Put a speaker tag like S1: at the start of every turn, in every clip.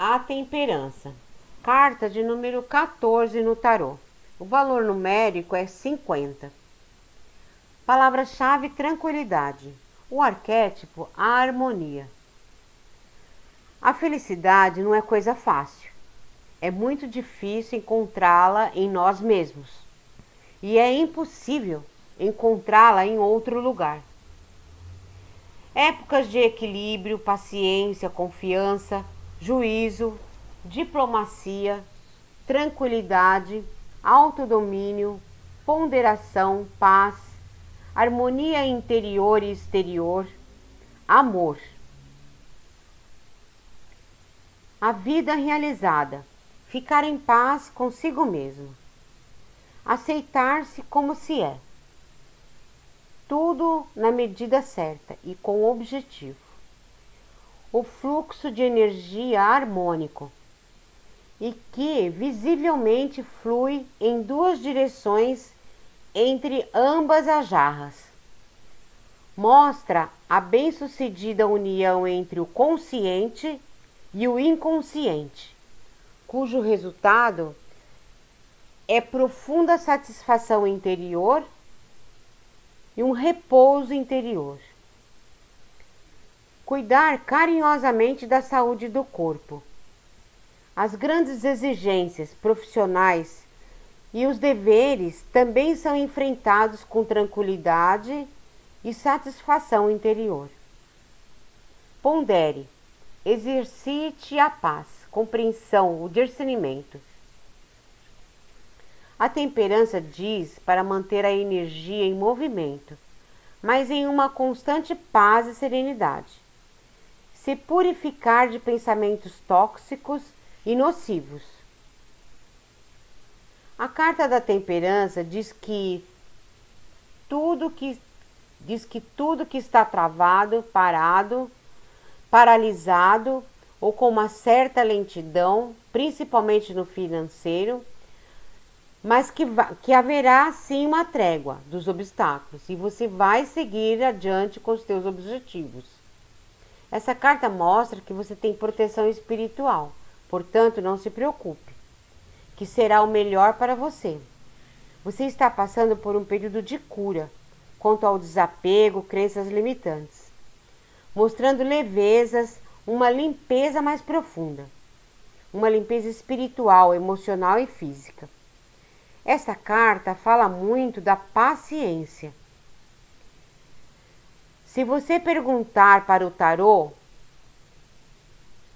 S1: A temperança. Carta de número 14 no tarô. O valor numérico é 50. Palavra-chave: tranquilidade. O arquétipo: a harmonia. A felicidade não é coisa fácil. É muito difícil encontrá-la em nós mesmos. E é impossível encontrá-la em outro lugar. Épocas de equilíbrio, paciência, confiança, juízo, diplomacia, tranquilidade, autodomínio, ponderação, paz, harmonia interior e exterior, amor. A vida realizada, ficar em paz consigo mesmo, aceitar-se como se é. Tudo na medida certa e com objetivo. O fluxo de energia harmônico e que visivelmente flui em duas direções entre ambas as jarras. Mostra a bem-sucedida união entre o consciente e o inconsciente, cujo resultado é profunda satisfação interior e um repouso interior. Cuidar carinhosamente da saúde do corpo. As grandes exigências profissionais e os deveres também são enfrentados com tranquilidade e satisfação interior. Pondere, exercite a paz, compreensão, o discernimento. A temperança diz para manter a energia em movimento, mas em uma constante paz e serenidade. Se purificar de pensamentos tóxicos e nocivos. A carta da temperança diz que tudo que está travado, parado, paralisado ou com uma certa lentidão, principalmente no financeiro, mas que haverá sim uma trégua dos obstáculos e você vai seguir adiante com os seus objetivos. Essa carta mostra que você tem proteção espiritual, portanto não se preocupe, que será o melhor para você. Você está passando por um período de cura quanto ao desapego, crenças limitantes, mostrando levezas, uma limpeza mais profunda, uma limpeza espiritual, emocional e física. Essa carta fala muito da paciência. Se você perguntar para o tarô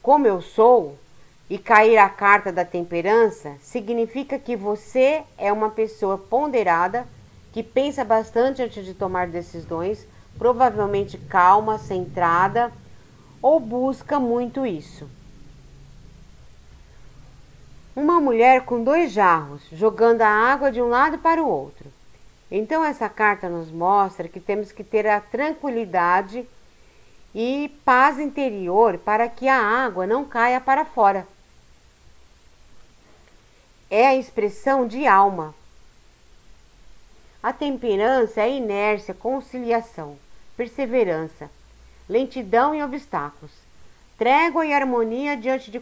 S1: como eu sou e cair a carta da temperança, significa que você é uma pessoa ponderada, que pensa bastante antes de tomar decisões, provavelmente calma, centrada, ou busca muito isso. Uma mulher com 2 jarros, jogando a água de um lado para o outro. Então essa carta nos mostra que temos que ter a tranquilidade e paz interior para que a água não caia para fora. É a expressão de alma. A temperança é inércia, conciliação, perseverança, lentidão e obstáculos, trégua e harmonia diante de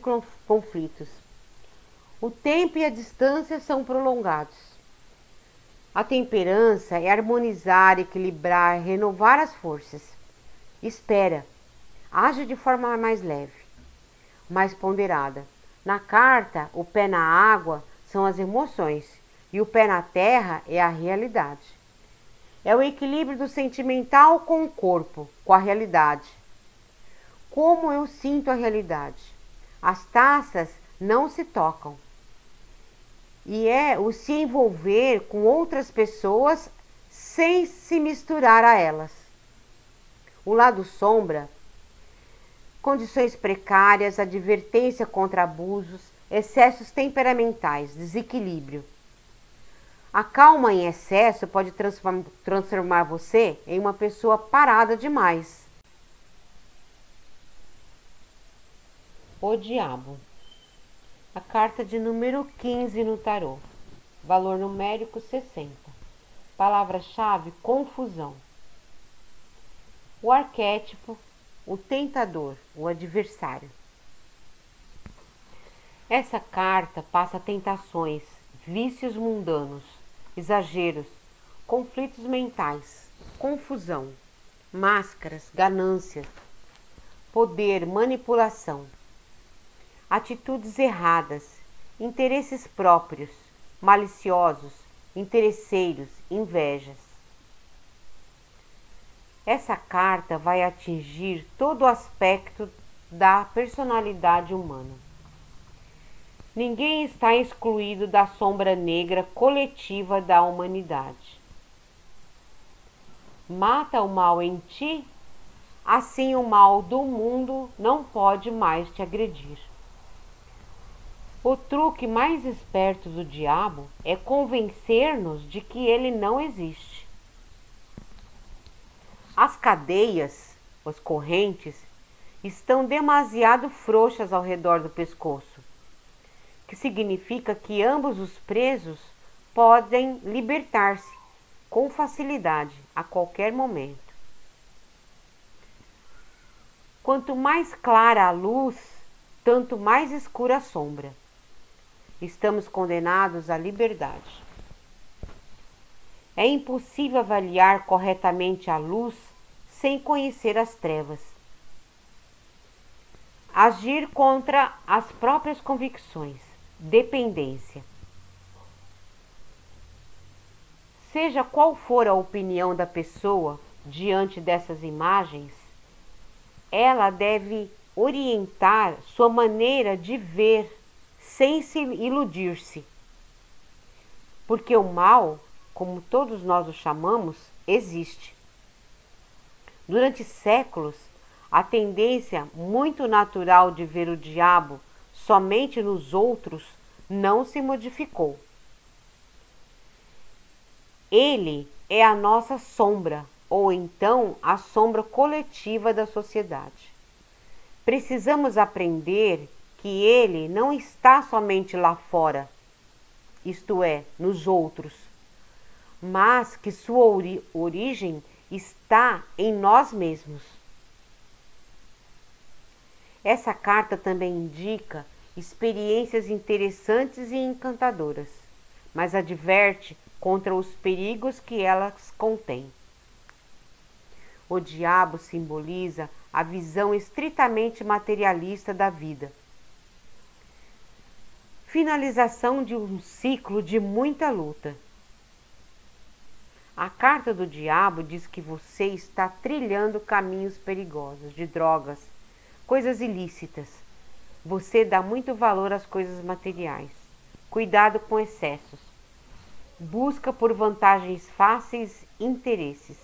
S1: conflitos. O tempo e a distância são prolongados. A temperança é harmonizar, equilibrar, renovar as forças. Espera, age de forma mais leve, mais ponderada. Na carta, o pé na água são as emoções e o pé na terra é a realidade. É o equilíbrio do sentimental com o corpo, com a realidade. Como eu sinto a realidade? As taças não se tocam. E é o se envolver com outras pessoas sem se misturar a elas. O lado sombra, condições precárias, advertência contra abusos, excessos temperamentais, desequilíbrio. A calma em excesso pode transformar você em uma pessoa parada demais. O diabo. A carta de número 15 no tarô. Valor numérico 60. Palavra-chave: confusão. O arquétipo: o tentador, o adversário. Essa carta passa tentações, vícios mundanos, exageros, conflitos mentais, confusão, máscaras, ganâncias, poder, manipulação, atitudes erradas, interesses próprios, maliciosos, interesseiros, invejas. Essa carta vai atingir todo o aspecto da personalidade humana. Ninguém está excluído da sombra negra coletiva da humanidade. Mata o mal em ti, assim o mal do mundo não pode mais te agredir. O truque mais esperto do diabo é convencer-nos de que ele não existe. As cadeias, as correntes, estão demasiado frouxas ao redor do pescoço, que significa que ambos os presos podem libertar-se com facilidade a qualquer momento. Quanto mais clara a luz, tanto mais escura a sombra. Estamos condenados à liberdade. É impossível avaliar corretamente a luz sem conhecer as trevas. Agir contra as próprias convicções, dependência. Seja qual for a opinião da pessoa diante dessas imagens, ela deve orientar sua maneira de ver sem se iludir-se. Porque o mal, como todos nós o chamamos, existe. Durante séculos, a tendência muito natural de ver o diabo somente nos outros não se modificou. Ele é a nossa sombra, ou então a sombra coletiva da sociedade. Precisamos aprender que ele não está somente lá fora, isto é, nos outros, mas que sua origem está em nós mesmos. Essa carta também indica experiências interessantes e encantadoras, mas adverte contra os perigos que elas contêm. O diabo simboliza a visão estritamente materialista da vida. Finalização de um ciclo de muita luta. A carta do diabo diz que você está trilhando caminhos perigosos, de drogas, coisas ilícitas. Você dá muito valor às coisas materiais. Cuidado com excessos. Busca por vantagens fáceis, interesses.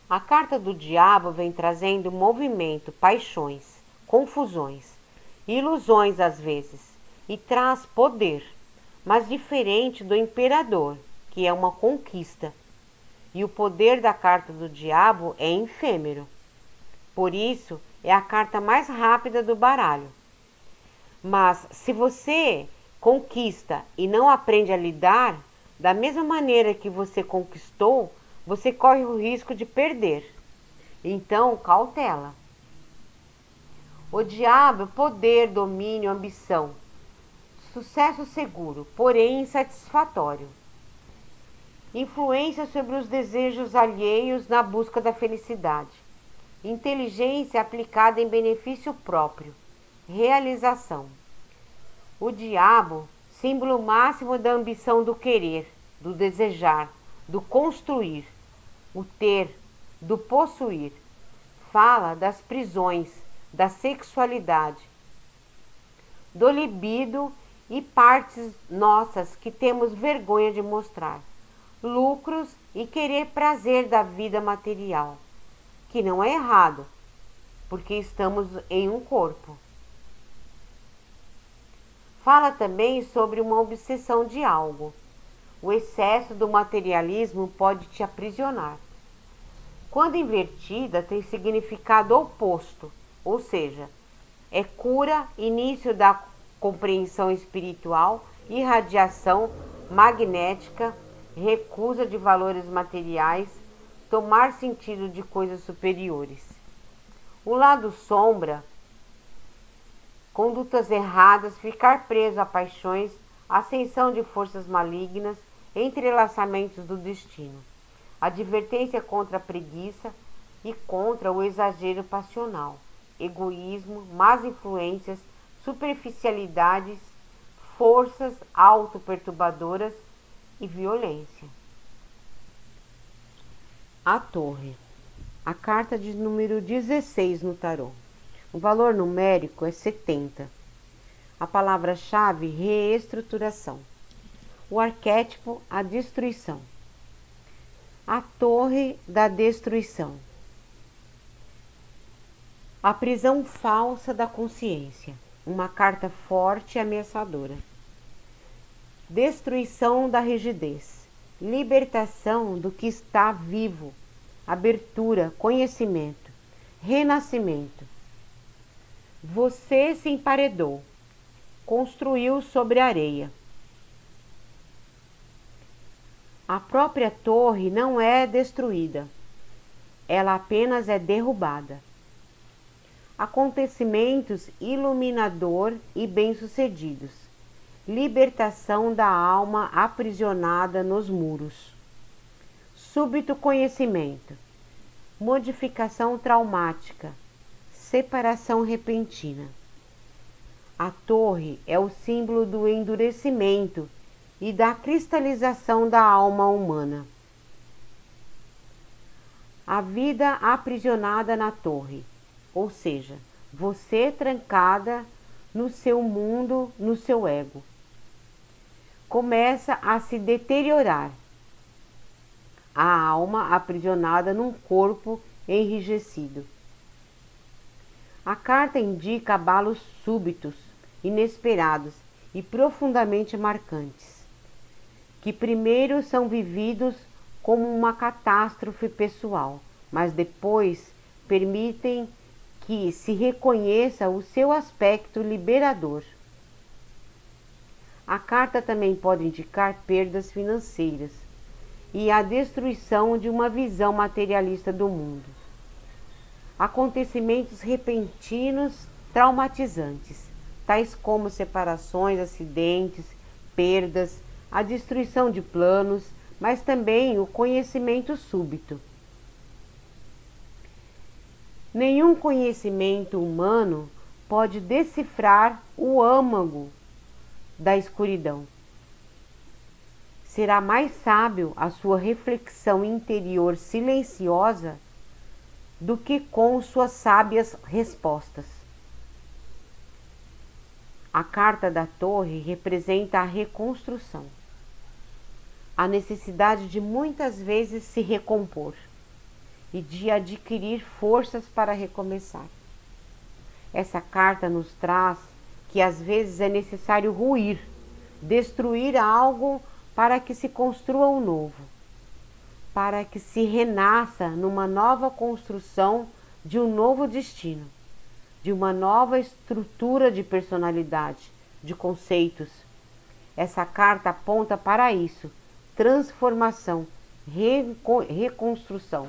S1: A carta do diabo vem trazendo movimento, paixões, confusões, ilusões às vezes, e traz poder, mas diferente do imperador, que é uma conquista. E o poder da carta do diabo é efêmero. Por isso, é a carta mais rápida do baralho. Mas se você conquista e não aprende a lidar, da mesma maneira que você conquistou, você corre o risco de perder. Então, cautela. O diabo é poder, domínio, ambição. Sucesso seguro, porém insatisfatório. Influência sobre os desejos alheios na busca da felicidade. Inteligência aplicada em benefício próprio. Realização. O diabo, símbolo máximo da ambição do querer, do desejar, do construir, o ter, do possuir. Fala das prisões, da sexualidade, do libido e partes nossas que temos vergonha de mostrar, lucros e querer prazer da vida material, que não é errado, porque estamos em um corpo. Fala também sobre uma obsessão de algo. O excesso do materialismo pode te aprisionar. Quando invertida, tem significado oposto, ou seja, é cura, início da compreensão espiritual, irradiação magnética, recusa de valores materiais, tomar sentido de coisas superiores. O lado sombra condutas erradas, ficar preso a paixões, ascensão de forças malignas, entrelaçamentos do destino. Advertência contra a preguiça e contra o exagero passional, egoísmo, más influências, superficialidades, forças autoperturbadoras e violência. A Torre. A carta de número 16 no tarô. O valor numérico é 70. A palavra-chave, reestruturação. O arquétipo, a destruição. A torre da destruição. A prisão falsa da consciência. Uma carta forte e ameaçadora. Destruição da rigidez. Libertação do que está vivo. Abertura, conhecimento. Renascimento. Você se emparedou. Construiu sobre a areia. A própria torre não é destruída. Ela apenas é derrubada. Acontecimentos iluminador e bem-sucedidos. Libertação da alma aprisionada nos muros. Súbito conhecimento. Modificação traumática. Separação repentina. A torre é o símbolo do endurecimento e da cristalização da alma humana. A vida aprisionada na torre, ou seja, você trancada no seu mundo, no seu ego, começa a se deteriorar. A alma aprisionada num corpo enrijecido. A carta indica abalos súbitos, inesperados e profundamente marcantes, que primeiro são vividos como uma catástrofe pessoal, mas depois permitem que se reconheça o seu aspecto liberador. A carta também pode indicar perdas financeiras e a destruição de uma visão materialista do mundo. Acontecimentos repentinos traumatizantes, tais como separações, acidentes, perdas, a destruição de planos, mas também o conhecimento súbito. Nenhum conhecimento humano pode decifrar o âmago da escuridão. Será mais sábio a sua reflexão interior silenciosa do que com suas sábias respostas. A carta da torre representa a reconstrução, a necessidade de muitas vezes se recompor e de adquirir forças para recomeçar. Essa carta nos traz que às vezes é necessário ruir, destruir algo para que se construa um novo, para que se renasça numa nova construção de um novo destino, de uma nova estrutura de personalidade, de conceitos. Essa carta aponta para isso, transformação, reconstrução.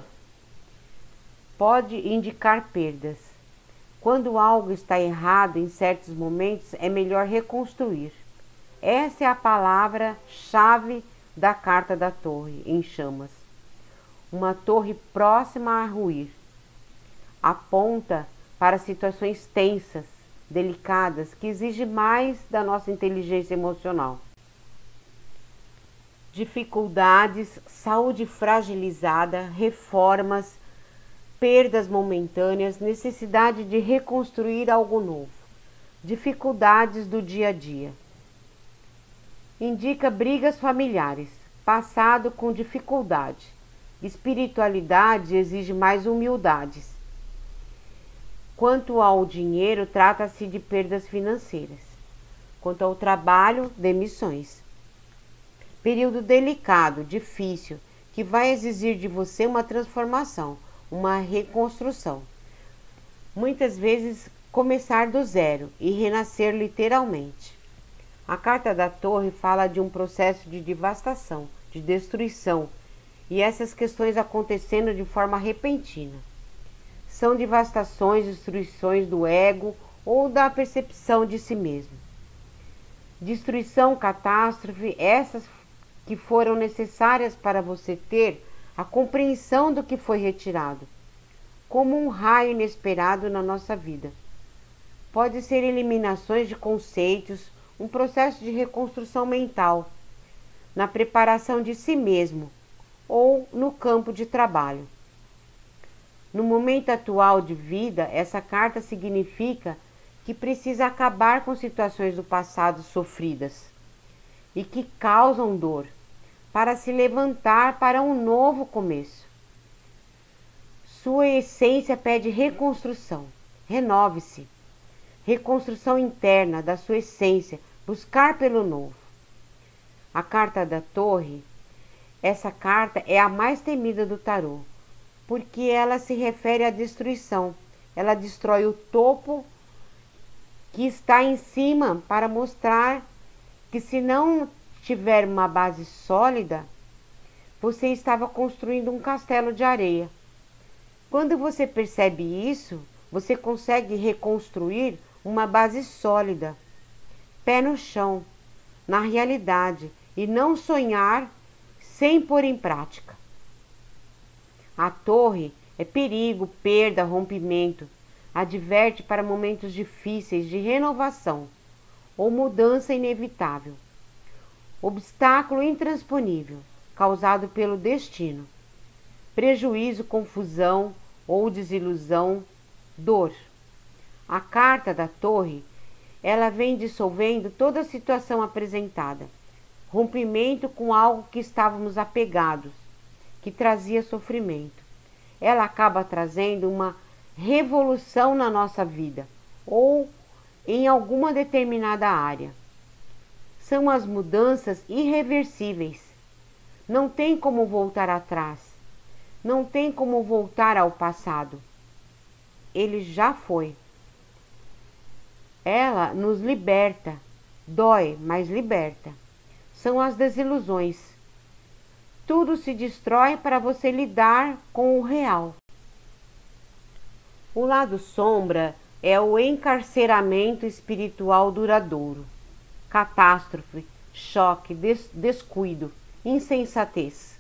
S1: Pode indicar perdas. Quando algo está errado em certos momentos, é melhor reconstruir. Essa é a palavra-chave da carta da torre em chamas. Uma torre próxima a ruir. Aponta para situações tensas, delicadas, que exigem mais da nossa inteligência emocional. Dificuldades, saúde fragilizada, reformas, perdas momentâneas, necessidade de reconstruir algo novo, dificuldades do dia a dia. Indica brigas familiares, passado com dificuldade. Espiritualidade exige mais humildades. Quanto ao dinheiro, trata-se de perdas financeiras. Quanto ao trabalho, demissões. Período delicado, difícil, que vai exigir de você uma transformação, uma reconstrução. Muitas vezes começar do zero e renascer literalmente. A carta da torre fala de um processo de devastação, de destruição, e essas questões acontecendo de forma repentina. São devastações, destruições do ego ou da percepção de si mesmo. Destruição, catástrofe, essas que foram necessárias para você ter a compreensão do que foi retirado, como um raio inesperado na nossa vida. Pode ser eliminações de conceitos, um processo de reconstrução mental, na preparação de si mesmo ou no campo de trabalho. No momento atual de vida, essa carta significa que precisa acabar com situações do passado sofridas e que causam dor, para se levantar para um novo começo. Sua essência pede reconstrução. Renove-se. Reconstrução interna da sua essência, buscar pelo novo. A carta da Torre, essa carta é a mais temida do tarô, porque ela se refere à destruição. Ela destrói o topo que está em cima para mostrar que, se não tiver uma base sólida, você estava construindo um castelo de areia. Quando você percebe isso, você consegue reconstruir uma base sólida, pé no chão, na realidade, e não sonhar sem pôr em prática. A torre é perigo, perda, rompimento. Adverte para momentos difíceis de renovação ou mudança inevitável. Obstáculo intransponível, causado pelo destino. Prejuízo, confusão ou desilusão, dor. A carta da Torre, ela vem dissolvendo toda a situação apresentada. Rompimento com algo que estávamos apegados, que trazia sofrimento. Ela acaba trazendo uma revolução na nossa vida ou em alguma determinada área. São as mudanças irreversíveis. Não tem como voltar atrás. Não tem como voltar ao passado. Ele já foi. Ela nos liberta. Dói, mas liberta. São as desilusões. Tudo se destrói para você lidar com o real. O lado sombra é o encarceramento espiritual duradouro. Catástrofe, choque, descuido, insensatez.